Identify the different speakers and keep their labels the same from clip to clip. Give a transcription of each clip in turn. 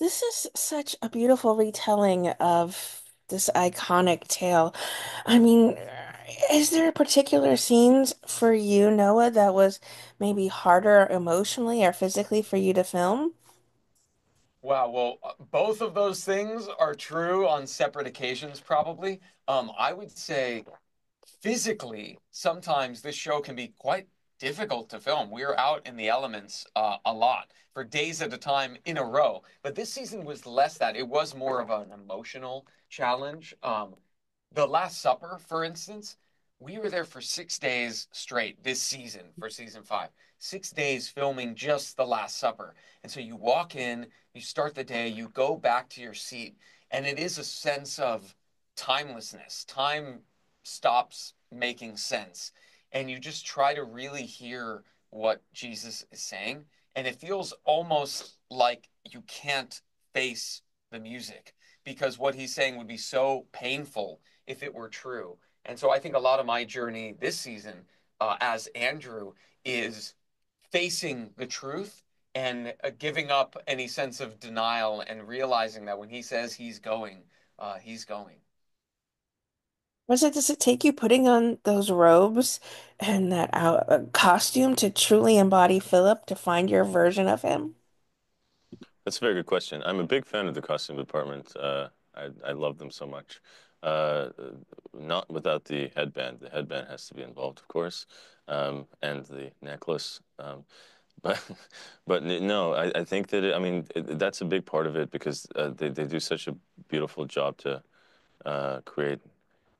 Speaker 1: This is such a beautiful retelling of this iconic tale. I mean, is there particular scenes for you, Noah, that was maybe harder emotionally or physically for you to film?
Speaker 2: Wow, well, both of those things are true on separate occasions, probably. I would say physically, sometimes this show can be quite difficult to film. We are out in the elements a lot for days at a time in a row. But this season was less that. It was more of an emotional challenge. The Last Supper, for instance, we were there for 6 days straight this season for season five. 6 days filming just The Last Supper. And so you walk in, you start the day, you go back to your seat, and it is a sense of timelessness. Time stops making sense. And you just try to really hear what Jesus is saying. And it feels almost like you can't face the music because what he's saying would be so painful if it were true. And so I think a lot of my journey this season as Andrew is facing the truth and giving up any sense of denial and realizing that when he says he's going, he's going.
Speaker 1: Does it take you putting on those robes and that costume to truly embody Philip to find your version of him?
Speaker 3: That's a very good question. I'm a big fan of the costume department. I love them so much. Uh, Not without the headband. The headband has to be involved, of course, and the necklace. But no, I think that I mean that's a big part of it because they do such a beautiful job to create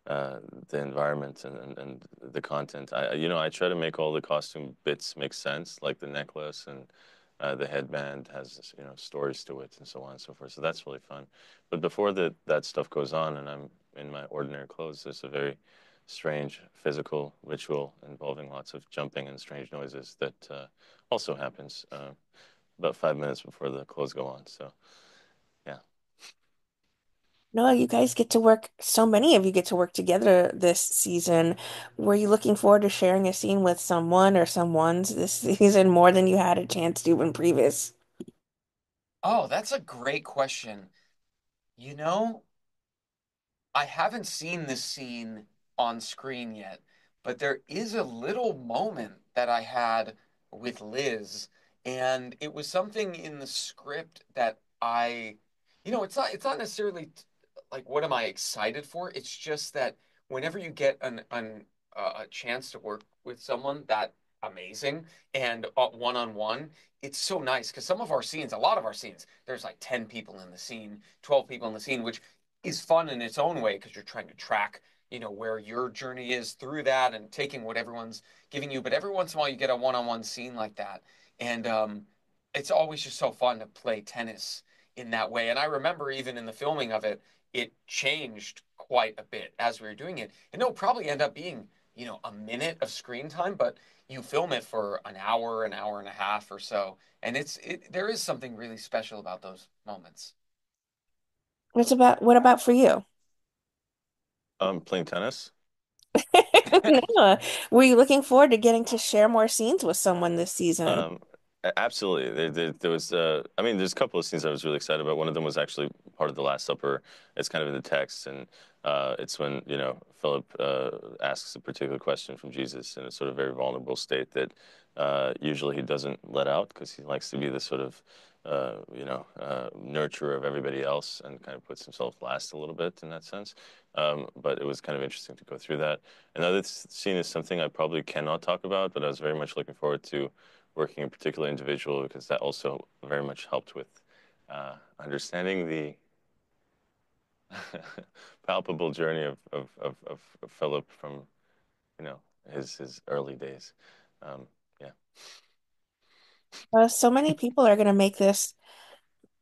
Speaker 3: uh, the environment and the content. I try to make all the costume bits make sense, like the necklace and the headband has, stories to it and so on and so forth. So that's really fun. But before that stuff goes on and I'm in my ordinary clothes, there's a very strange physical ritual involving lots of jumping and strange noises that also happens about 5 minutes before the clothes go on. So yeah.
Speaker 1: Noah, you guys get to work, so many of you get to work together this season. Were you looking forward to sharing a scene with someone or someones this season more than you had a chance to in previous?
Speaker 2: Oh, that's a great question. You know, I haven't seen this scene on screen yet, but there is a little moment that I had with Liz, and it was something in the script that it's not necessarily like what am I excited for? It's just that whenever you get a chance to work with someone that amazing and one on one, it's so nice because some of our scenes, a lot of our scenes, there's like 10 people in the scene, 12 people in the scene, which is fun in its own way because you're trying to track, where your journey is through that and taking what everyone's giving you. But every once in a while, you get a one-on-one scene like that, and it's always just so fun to play tennis in that way. And I remember even in the filming of it, it changed quite a bit as we were doing it, and it'll probably end up being, a minute of screen time, but you film it for an hour and a half or so, and there is something really special about those moments.
Speaker 1: What about for you?
Speaker 3: Playing tennis.
Speaker 1: Noah, were you looking forward to getting to share more scenes with someone this season?
Speaker 3: Um, Absolutely. There was, I mean, there's a couple of scenes I was really excited about. One of them was actually part of the Last Supper. It's kind of in the text, and it's when, Philip asks a particular question from Jesus in a sort of very vulnerable state that usually he doesn't let out because he likes to be the sort of, nurturer of everybody else and kind of puts himself last a little bit in that sense. But it was kind of interesting to go through that. Another scene is something I probably cannot talk about, but I was very much looking forward to working a particular individual because that also very much helped with understanding the palpable journey of Philip from, you know, his early days. Um, yeah.
Speaker 1: So many people are going to make this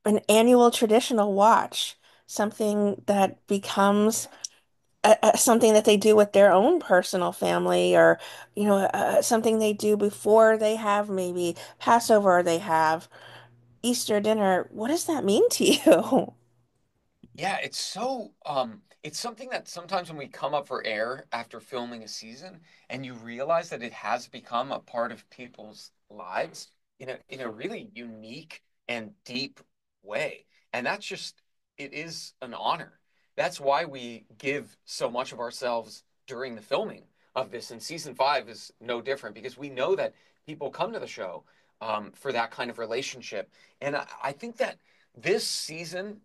Speaker 1: an annual traditional watch, something that becomes something that they do with their own personal family, or something they do before they have maybe Passover, or they have Easter dinner. What does that mean to you?
Speaker 2: Yeah, it's something that sometimes when we come up for air after filming a season and you realize that it has become a part of people's lives in a really unique and deep way. And it is an honor. That's why we give so much of ourselves during the filming of this. And season five is no different because we know that people come to the show for that kind of relationship. And I think that this season,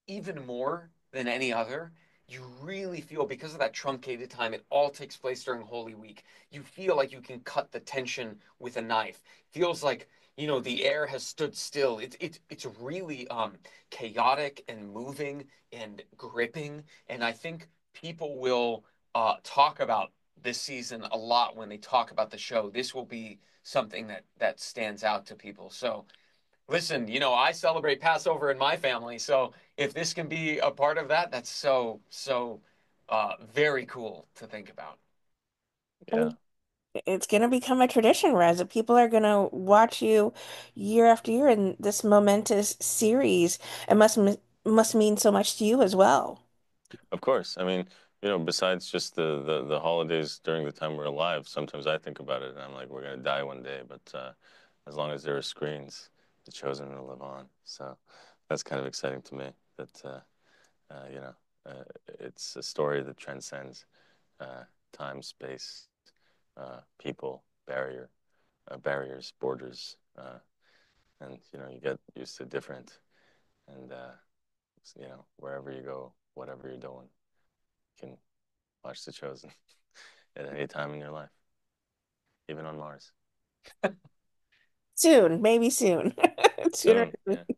Speaker 2: even more than any other, you really feel because of that truncated time, it all takes place during Holy Week. You feel like you can cut the tension with a knife. Feels like, the air has stood still. It's really chaotic and moving and gripping. And I think people will talk about this season a lot when they talk about the show. This will be something that stands out to people. So listen, I celebrate Passover in my family, so if this can be a part of that, that's very cool to think about.
Speaker 3: Yeah,
Speaker 1: It's going to become a tradition, Reza. People are going to watch you year after year in this momentous series. It must mean so much to you as well.
Speaker 3: of course. I mean, besides just the holidays during the time we're alive, sometimes I think about it and I'm like, we're gonna die one day, but as long as there are screens, the chosen will live on. So that's kind of exciting to me that uh, you know, it's a story that transcends uh, time, space, people, barriers, borders, and you get used to different, and wherever you go, whatever you're doing, you can watch The Chosen at any time in your life, even on Mars.
Speaker 1: Soon, maybe soon. Sooner.
Speaker 3: Soon, yeah.